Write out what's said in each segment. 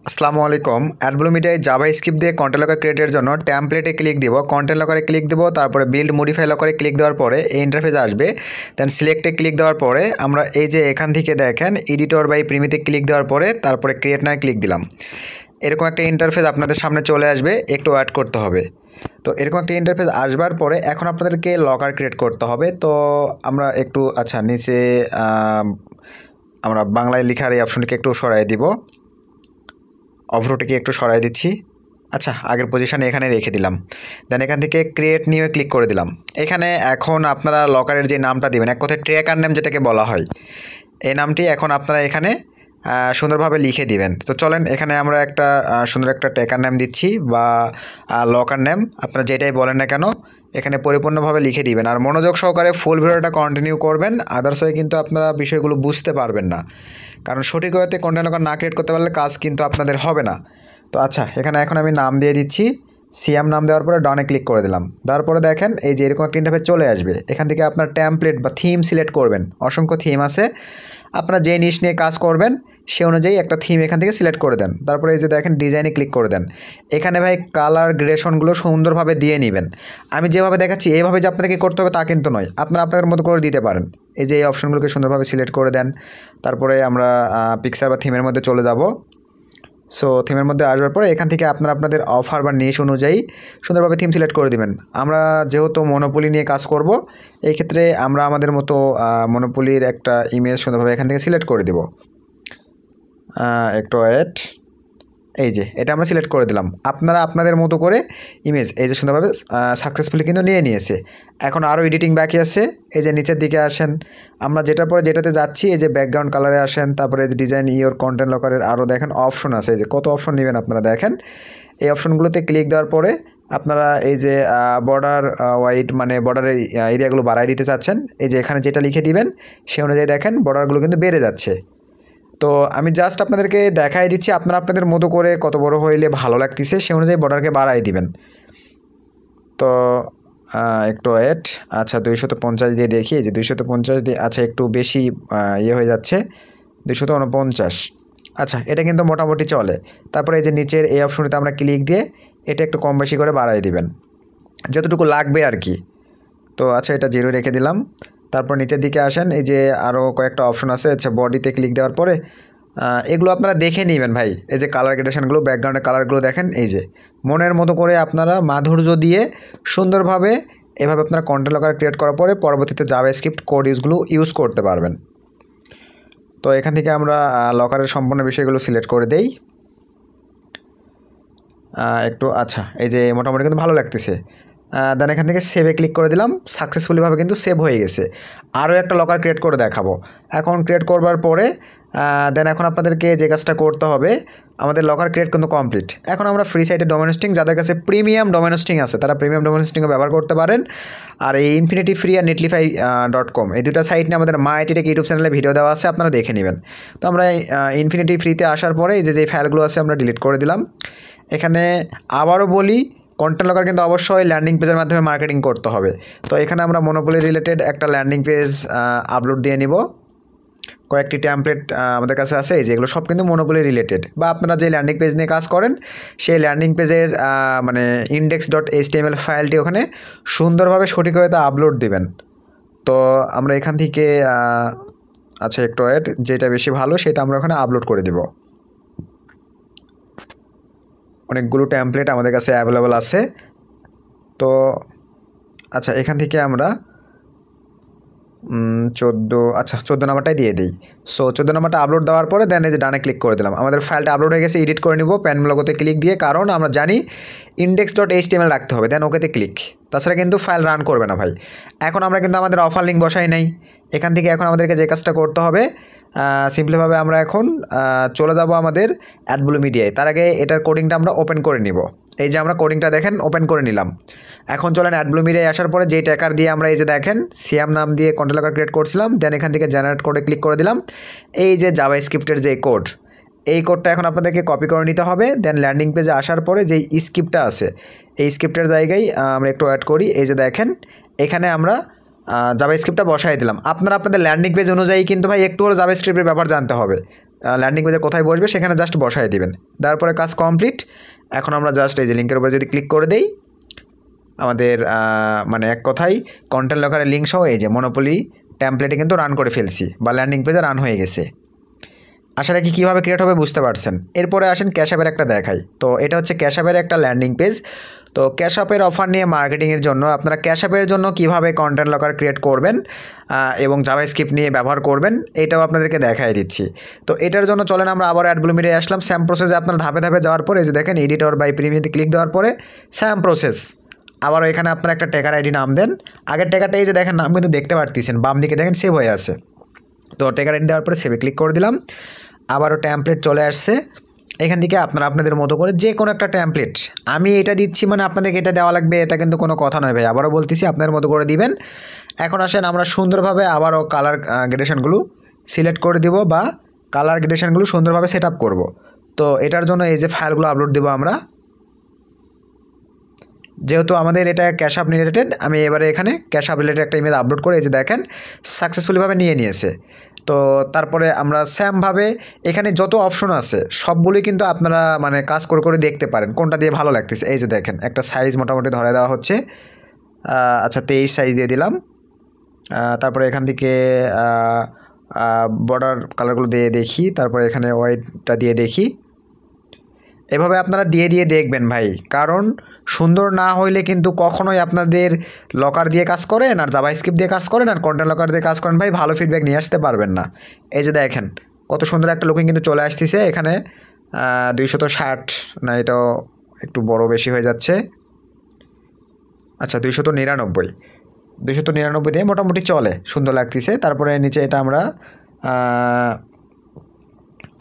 আসসালামু আলাইকুম। অ্যাডব্লু মিডিয়ায় জাভা স্ক্রিপ্ট দিয়ে কন্টেন্ট লকার ক্রিয়েটের জন্য টেমপ্লেটে ক্লিক দিব, কন্টেন্ট লকারে ক্লিক দিব, তারপরে বিল্ড মডিফাই লকারে ক্লিক দেওয়ার পরে এই ইন্টারফেস আসবে। দেন সিলেক্টে ক্লিক দেওয়ার পরে আমরা এই যে এখান থেকে দেখেন এডিটর বাই প্রিমিতে ক্লিক দেওয়ার পরে তারপরে ক্রিয়েট নায় ক্লিক দিলাম। এরকম একটা ইন্টারফেস আপনাদের সামনে চলে আসবে, একটু ওয়েট করতে হবে। তো এরকম একটা ইন্টারফেস আসবার পরে এখন আপনাদেরকে লকার ক্রিয়েট করতে হবে। তো আমরা একটু নিচে আমরা বাংলায় লেখার এই অপশনটিকে একটু সরাই দিব, অভ্রটিকে একটু সরাই দিচ্ছি। আগের পজিশানে এখানে রেখে দিলাম। দেন এখান থেকে ক্রিয়েট নিউ ক্লিক করে দিলাম। এখানে এখন আপনারা লকারের যে নামটা দিবেন, এক কথায় ট্র্যাকার নেম যেটাকে বলা হয়, এই নামটি এখন আপনারা এখানে সুন্দরভাবে লিখে দিবেন। তো চলেন এখানে আমরা একটা সুন্দর একটা ট্র্যাকার নেম দিচ্ছি বা লকার নেম, আপনারা যেটাই বলেন না কেন এখানে পরিপূর্ণভাবে লিখে দিবেন। আর মনোযোগ সহকারে ফুল ভিডিওটা কন্টিনিউ করবেন, আদার্স হয়ে কিন্তু আপনারা বিষয়গুলো বুঝতে পারবেন না, কারণ সঠিক ওয়েতে কন্টেন্ট লকার না ক্রিয়েট করতে পারলে কাজ কিন্তু আপনাদের হবে না। তো এখানে এখন আমি নাম দিয়ে দিচ্ছি, সিএম নাম দেওয়ার পরে ডনে ক্লিক করে দিলাম। তারপরে দেখেন এই যে এরকম একটা ইন্টারফেস চলে আসবে। এখান থেকে আপনার টেমপ্লেট বা থিম সিলেক্ট করবেন, অসংখ্য থিম আছে, আপনারা যে নিশ নিয়ে কাজ করবেন সে অনুযায়ী একটা থিম এখান থেকে সিলেক্ট করে দেন। তারপরে এই যে দেখেন ডিজাইনে ক্লিক করে দেন। এখানে ভাই কালার গ্রেডেশনগুলো সুন্দরভাবে দিয়ে নেবেন। আমি যেভাবে দেখাচ্ছি এইভাবে যে আপনাদেরকে করতে হবে তা কিন্তু নয়, আপনারা আপনাদের মতো করে দিতে পারেন। এই যে এই অপশনগুলোকে সুন্দরভাবে সিলেক্ট করে দেন। তারপরে আমরা পিকচার বা থিমের মধ্যে চলে যাব। সো থিমের মধ্যে আসবার পরে এখান থেকে আপনারা আপনাদের অফার বা নিশ অনুযায়ী সুন্দরভাবে থিম সিলেক্ট করে দিবেন। আমরা যেহেতু মনোপলি নিয়ে কাজ করব, এই ক্ষেত্রে আমরা আমাদের মতো মনোপলির একটা ইমেজ সুন্দরভাবে এখান থেকে সিলেক্ট করে দেব। একটু ওয়েট, এই যে এটা আমরা সিলেক্ট করে দিলাম। আপনারা আপনাদের মতো করে ইমেজ এই যে সুন্দরভাবে সাকসেসফুলি কিন্তু নিয়ে নিয়েছে। এখন আরও এডিটিং বাকি আছে। এই যে নিচের দিকে আসেন, আমরা যেটার পরে যেটাতে যাচ্ছি, এই যে ব্যাকগ্রাউন্ড কালারে আসেন, তারপরে ডিজাইন ইওর কন্টেন্ট লকারের আরও দেখেন অপশন আছে। এই যে কত অপশন নেবেন আপনারা দেখেন। এই অপশনগুলোতে ক্লিক দেওয়ার পরে আপনারা এই যে বর্ডার ওয়াইড মানে বর্ডারের এরিয়াগুলো বাড়াই দিতে চাচ্ছেন, এই যে এখানে যেটা লিখে দিবেন সে অনুযায়ী দেখেন বর্ডারগুলো কিন্তু বেড়ে যাচ্ছে। তো আমি জাস্ট আপনাদেরকে দেখাই দিচ্ছি, আপনারা আপনাদের মতো করে কত বড় হইলে ভালো লাগতেছে সে অনুযায়ী বর্ডারকে বাড়াই দিবেন। তো একটু ওয়েট, 250 দিয়ে দেখি। এই যে 250 দিয়ে একটু বেশি ইয়ে হয়ে যাচ্ছে, 249। এটা কিন্তু মোটামুটি চলে। তারপরে এই যে নিচের এই অপশনটিতে আমরা ক্লিক দিয়ে এটা একটু কম বেশি করে বাড়াই দিবেন, যতটুকু লাগবে আর কি। তো এটা 0 রেখে দিলাম। তারপর নিচের দিকে আসেন, এই যে আরও কয়েকটা অপশন আছে। বডিতে ক্লিক দেওয়ার পরে এগুলো আপনারা দেখে নেবেন ভাই। এই যে কালার গ্রেডেশনগুলো, ব্যাকগ্রাউন্ডের কালারগুলো দেখেন, এই যে মনের মতো করে আপনারা মাধুর্য দিয়ে সুন্দরভাবে এভাবে আপনারা কন্টেন্ট লকার ক্রিয়েট করার পরে পরবর্তীতে জাভাস্ক্রিপ্ট কোড ইউজ করতে পারবেন। তো এখান থেকে আমরা লকারের সম্পূর্ণ বিষয়গুলো সিলেক্ট করে দেই একটু। এই যে মোটামুটি কিন্তু ভালো লাগতেছে। দেন এখান থেকে সেভে ক্লিক করে দিলাম, সাকসেসফুলিভাবে কিন্তু সেভ হয়ে গেছে। আরও একটা লকার ক্রিয়েট করে দেখাবো। এখন ক্রিয়েট করবার পরে দেন এখন আপনাদেরকে যে কাজটা করতে হবে, আমাদের লকার ক্রিয়েট কিন্তু কমপ্লিট। এখন আমরা ফ্রি সাইটে ডোমেন হোস্টিং, যাদের কাছে প্রিমিয়াম ডোমেন হোস্টিং আছে তারা প্রিমিয়াম ডোমেন হোস্টিংও ব্যবহার করতে পারেন। আর এই ইনফিনিটি ফ্রি আর netlify.com এই দুটো সাইট নিয়ে আমাদের মা আইটি টেক ইউটিউব চ্যানেলে ভিডিও দেওয়া আছে, আপনারা দেখে নেবেন। তো আমরা ইনফিনিটি ফ্রিতে আসার পরে এই যে ফাইলগুলো আছে আমরা ডিলিট করে দিলাম। এখানে আবারও বলি, কন্টেন্ট লকার কিন্তু অবশ্যই ল্যান্ডিং পেজের মাধ্যমে মার্কেটিং করতে হবে। তো এখানে আমরা মনোপলি রিলেটেড একটা ল্যান্ডিং পেজ আপলোড দিয়ে নিব। কয়েকটি টেমপ্লেট আমাদের কাছে আছে, এই যেগুলো সব কিন্তু মনোপলি রিলেটেড, বা আপনারা যে ল্যান্ডিং পেজ নিয়ে কাজ করেন সেই ল্যান্ডিং পেজের index.html ফাইলটি ওখানে সুন্দরভাবে সঠিক হয়ে আপলোড দিবেন। তো আমরা এখান থেকে একটু ওয়েট, যেটা বেশি ভালো সেটা আমরা ওখানে আপলোড করে দেব। অনেকগুলো টেমপ্লেট আমাদের কাছে অ্যাভেলেবল আছে। তো এখান থেকে আমরা 14 নাম্বারটাই দিয়ে দিই। সো 14 নাম্বারটা আপলোড দেওয়ার পরে দেন এই যে ডানে ক্লিক করে দিলাম। আমাদের ফাইলটা আপলোড হয়ে গেছে, এডিট করে নিব প্যান লোগোতে ক্লিক দিয়ে, কারণ আমরা জানি index.html রাখতে হবে। দেন ওকেতে ক্লিক, তাছাড়া কিন্তু ফাইল রান করবে না ভাই। এখন আমরা কিন্তু আমাদের অফার লিঙ্ক বসাই নাই। এখান থেকে এখন আমাদেরকে যে কাজটা করতে হবে, সিম্পলিভাবে আমরা এখন চলে যাব আমাদের অ্যাডব্লু মিডিয়ায়। তার আগে এটার কোডিংটা আমরা ওপেন করে নিব। এই যে আমরা কোডিংটা দেখেন ওপেন করে নিলাম। এখন চলেন অ্যাডব্লু মিডিয়ায় আসার পরে যেই ট্যাকার দিয়ে আমরা এই যে দেখেন সিএম নাম দিয়ে কন্টেন্ট লকার ক্রিয়েট করছিলাম, দেন এখান থেকে জেনারেট কোডে ক্লিক করে দিলাম। এই যে জাভাস্ক্রিপ্টের যে কোড, এই কোডটা এখন আপনাদেরকে কপি করে নিতে হবে। দেন ল্যান্ডিং পেজে আসার পরে যেই স্ক্রিপ্টটা আছে, এই স্ক্রিপ্টের জায়গায় আমরা একটু অ্যাড করি। এই যে দেখেন এখানে আমরা জাভাস্ক্রিপ্টটা বসাই দিলাম। আপনারা আপনাদের ল্যান্ডিং পেজ অনুযায়ী কিন্তু ভাই একটু হলো জাভাস্ক্রিপ্টের ব্যাপার জানতে হবে। ল্যান্ডিং পেজে কোথায় বসবে সেখানে জাস্ট বসায় দিবেন। তারপরে কাজ কমপ্লিট। এখন আমরা জাস্ট এই যে লিঙ্কের উপরে যদি ক্লিক করে দেই, আমাদের মানে এক কথায় কন্টেন্ট লকারের লিঙ্ক সহ এই যে মনোপলি টেমপ্লেটে কিন্তু রান করে ফেলছি বা ল্যান্ডিং পেজে রান হয়ে গেছে। আশা রাখি কীভাবে ক্রিয়েট হবে বুঝতে পারছেন। এরপরে আসেন ক্যাশ অ্যাপের একটা দেখাই। তো এটা হচ্ছে ক্যাশ অ্যাপের একটা ল্যান্ডিং পেজ। তো ক্যাশ অ্যাপের অফার নিয়ে মার্কেটিংয়ের জন্য আপনারা ক্যাশ অ্যাপের জন্য কীভাবে কন্টেন্ট লকার ক্রিয়েট করবেন এবং জাভাস্ক্রিপ্ট নিয়ে ব্যবহার করবেন এটাও আপনাদেরকে দেখাই দিচ্ছি। তো এটার জন্য চলেন আমরা আবার অ্যাডব্লু মিডিয়ায় আসলাম। সেম প্রসেসে আপনারা ধাপে ধাপে যাওয়ার পরে যে দেখেন এডিটর বাই প্রিমিয়ামতে ক্লিক দেওয়ার পরে সেম প্রসেস আবারও এখানে আপনারা একটা টেকার আইডি নাম দেন। আগের টেকারটা এই যে দেখেন নাম কিন্তু দেখতে পারতেছেন, বাম দিকে দেখেন সেভ হয়ে আছে। তো টেকার আইডি দেওয়ার পরে সেভে ক্লিক করে দিলাম। আবারও ট্যাম্পলেট চলে আসছে। এখান থেকে আপনারা আপনাদের মতো করে যে কোনো একটা ট্যাম্পলেট, আমি এটা দিচ্ছি মানে আপনাদেরকে এটা দেওয়া লাগবে এটা কিন্তু কোনো কথা নয় ভাই, আবারও বলতেছি আপনাদের মতো করে দিবেন। এখন আসেন আমরা সুন্দরভাবে আবারও কালার গ্রেডেশনগুলো সিলেক্ট করে দিব বা কালার গ্রেডেশনগুলো সুন্দরভাবে সেট আপ করবো। তো এটার জন্য এই যে ফাইলগুলো আপলোড দেবো আমরা, যেহেতু আমাদের এটা ক্যাশ আপ রিলেটেড, আমি এবারে এখানে ক্যাশ আপ রিলেটেড একটা ইমেজ আপলোড করে এই যে দেখেন সাকসেসফুলিভাবে নিয়ে নিয়েছে। তো তারপরে আমরা সেমভাবে এখানে যত অপশন আছে সবগুলোই কিন্তু আপনারা মানে কাজ করে করে দেখতে পারেন কোনটা দিয়ে ভালো লাগতেছে। এই যে দেখেন একটা সাইজ মোটামুটি ধরে দেওয়া হচ্ছে, আচ্ছা 23 সাইজ দিয়ে দিলাম। তারপরে এখান থেকে বর্ডার কালারগুলো দিয়ে দেখি, তারপরে এখানে হোয়াইটটা দিয়ে দেখি। এভাবে আপনারা দিয়ে দিয়ে দেখবেন ভাই, কারণ সুন্দর না হইলে কিন্তু কখনোই আপনাদের লকার দিয়ে কাজ করেন আর জাভাস্ক্রিপ্ট দিয়ে কাজ করেন আর কন্টেন্ট লকার দিয়ে কাজ করেন ভাই, ভালো ফিডব্যাক নিয়ে আসতে পারবেন না। এই যে দেখেন কত সুন্দর একটা লুকিং কিন্তু চলে আসতেছে এখানে। 260 না, এটাও একটু বড় বেশি হয়ে যাচ্ছে। আচ্ছা 299 দিয়ে মোটামুটি চলে, সুন্দর লাগতেছে। তারপরে নিচে এটা আমরা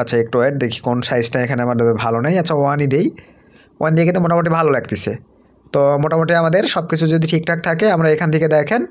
আচ্ছা একটু ওয়েট দেখি কোন সাইজটা এখানে আমার ভালো নেই। আচ্ছা 1ই দেই, 1 দিয়ে কিন্তু মোটামুটি ভালো লাগতেছে। তো মোটামুটি আমাদের সব কিছু যদি ঠিকঠাক থাকে আমরা এখান থেকে দেখেন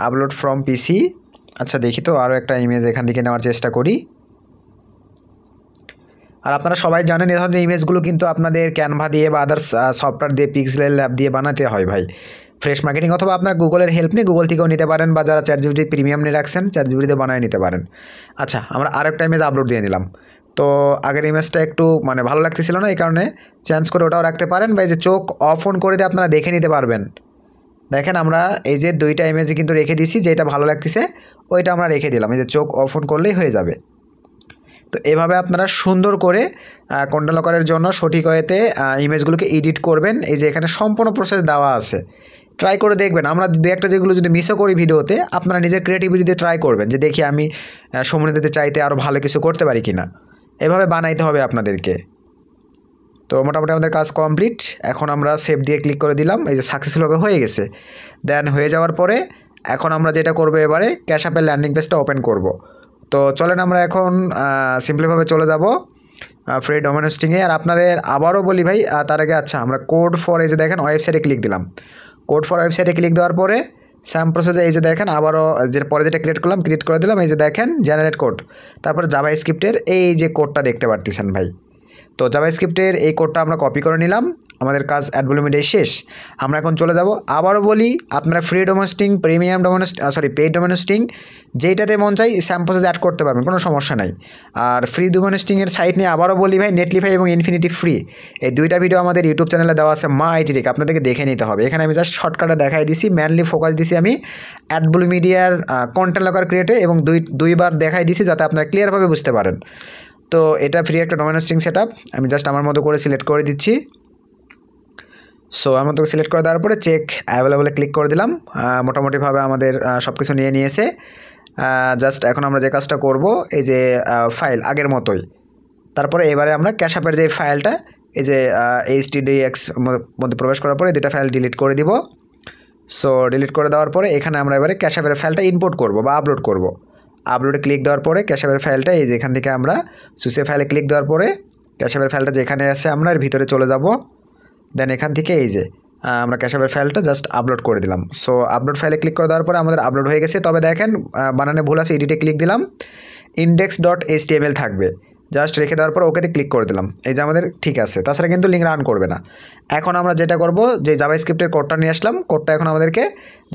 আপলোড ফ্রম পিসি। আচ্ছা দেখি তো আরও একটা ইমেজ এখান থেকে নেওয়ার চেষ্টা করি। আর আপনারা সবাই জানেন এ ধরনের ইমেজগুলো কিন্তু আপনাদের ক্যানভা দিয়ে বা আদার্স সফটওয়্যার দিয়ে পিক্সেল ল্যাব দিয়ে বানাতে হয় ভাই, ফ্রেশ মার্কেটিং, অথবা আপনার গুগলের হেল্প নিয়ে গুগল থেকেও নিতে পারেন বা যারা চ্যাটজিপিটি প্রিমিয়াম নিয়ে রাখছেন চ্যাটজিপিটিতে বানিয়ে নিতে পারেন। আচ্ছা আমরা আরেকটা ইমেজ আপলোড দিয়ে নিলাম। তো আগের ইমেজটা একটু মানে ভালো লাগতেছিল না, এই কারণে চেঞ্জ করে ওটাও রাখতে পারেন বা এই যে চোখ অফ অন করে দিয়ে আপনারা দেখে নিতে পারবেন। দেখেন আমরা এই যে দুইটা ইমেজে কিন্তু রেখে দিয়েছি, যেটা ভালো লাগতেছে ওইটা আমরা রেখে দিলাম, এই যে চোখ অফ অন করলেই হয়ে যাবে। তো এভাবে আপনারা সুন্দর করে কন্টেন্ট লকারের জন্য সঠিক ওয়েতে ইমেজগুলোকে এডিট করবেন। এই যে এখানে সম্পূর্ণ প্রসেস দেওয়া আছে, ট্রাই করে দেখবেন। আমরা দু একটা যেগুলো যদি মিসও করি ভিডিওতে, আপনারা নিজের ক্রিয়েটিভিটিতে ট্রাই করবেন যে দেখি আমি সমন্বিত চাইতে আরও ভালো কিছু করতে পারি কিনা। এভাবে বানাইতে হবে আপনাদেরকে। তো মোটামুটি আমাদের কাজ কমপ্লিট। এখন আমরা সেভ দিয়ে ক্লিক করে দিলাম, এই যে সাকসেসফুলভাবে হয়ে গেছে। দেন হয়ে যাওয়ার পরে এখন আমরা যেটা করবো এবারে ক্যাশ অ্যাপের ল্যান্ডিং পেজটা ওপেন করব। তো চলেন আমরা এখন সিম্পলিভাবে চলে যাব ফ্রি ডোমেন হোস্টিংয়ে। আর আপনাদের আবারও বলি ভাই তার আগে আচ্ছা আমরা কোড ফর এই যে দেখেন ওয়েবসাইটে ক্লিক দিলাম। কোড ফর ওয়েবসাইটে ক্লিক দেওয়ার পরে স্যাম প্রসেসে এই যে দেখেন আবারও যে পরে যেটা ক্রিয়েট করলাম ক্রিয়েট করে দিলাম। এই যে দেখেন জেনারেট কোড, তারপরে জাভাস্ক্রিপ্টের এই যে কোডটা দেখতে পারতেছেন ভাই। তো জাভাস্ক্রিপ্টের এই কোডটা আমরা কপি করে নিলাম, আমাদের কাজ অ্যাডব্লু মিডিয়ায় শেষ। আমরা এখন চলে যাব, আবারও বলি আপনারা free domain hosting, premium domain paid domain hosting যেইটাতে মন চাই স্যাম প্রসেসে অ্যাড করতে পারবেন, কোনো সমস্যা নাই। আর ফ্রি ডোমেন হোস্টিংয়ের সাইট নিয়ে আবারও বলি ভাই, নেটলিফাই এবং ইনফিনিটি ফ্রি, এই দুইটা ভিডিও আমাদের ইউটিউব চ্যানেলে দেওয়া আছে মা আইটি টেক, আপনাদেরকে দেখে নিতে হবে। এখানে আমি জাস্ট শর্টকাটে দেখাই দিছি, মেনলি ফোকাস দিছি আমি অ্যাডব্লু মিডিয়ার কন্টেন্ট লকার ক্রিয়েটে এবং দুইবার দেখাই দিছি যাতে আপনারা ক্লিয়ারভাবে বুঝতে পারেন। তো এটা ফ্রি একটা ডোমেন হোস্টিং সেট আপ, আমি জাস্ট আমার মতো করে সিলেক্ট করে দিচ্ছি। সো আমার মতো সিলেক্ট করে দেওয়ার পরে চেক অ্যাভেলেবলে ক্লিক করে দিলাম। মোটামুটিভাবে আমাদের সব কিছু নিয়ে নিয়েছে। জাস্ট এখন আমরা যে কাজটা করব এই যে ফাইল আগের মতোই, তারপরে এবারে আমরা ক্যাশ অ্যাপের যে ফাইলটা এই যে HTDX মধ্যে প্রবেশ করার পরে দুটা ফাইল ডিলিট করে দিব। সো ডিলিট করে দেওয়ার পরে এখানে আমরা এবারে ক্যাশ অ্যাপের ফাইলটা ইম্পোর্ট করব বা আপলোড করব। আপলোডে ক্লিক দেওয়ার পরে ক্যাশ অ্যাপের ফাইলটা এই যে এখান থেকে আমরা সুসে ফাইলে ক্লিক দেওয়ার পরে ক্যাশ অ্যাপের ফাইলটা যেখানে আছে আমরা এর ভিতরে চলে যাব। দেন এখান থেকে এই যে আমরা ক্যাশ অ্যাপের ফাইলটা জাস্ট আপলোড করে দিলাম। সো আপলোড ফাইলে ক্লিক করে দেওয়ার পরে আমাদের আপলোড হয়ে গেছে। তবে দেখেন বানানে ভুল আছে, এডিটে ক্লিক দিলাম, index.html থাকবে, জাস্ট রেখে দেওয়ার পর ওকেতে ক্লিক করে দিলাম। এই যে আমাদের ঠিক আছে, তাছাড়া কিন্তু লিঙ্ক রান করবে না। এখন আমরা যেটা করব যে জাভাস্ক্রিপ্টের কোডটা নিয়ে আসলাম, কোডটা এখন আমাদেরকে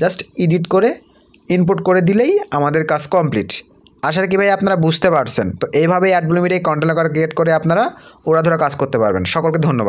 জাস্ট এডিট করে ইনপুট করে দিলেই আমাদের কাজ কমপ্লিট। আশা করি ভাই আপনারা বুঝতে পারছেন। তো এইভাবেই অ্যাড ব্লুমিটে কন্টেন্ট ক্রিয়েট করে আপনারা ওড়াধরা কাজ করতে পারবেন। সকলকে ধন্যবাদ।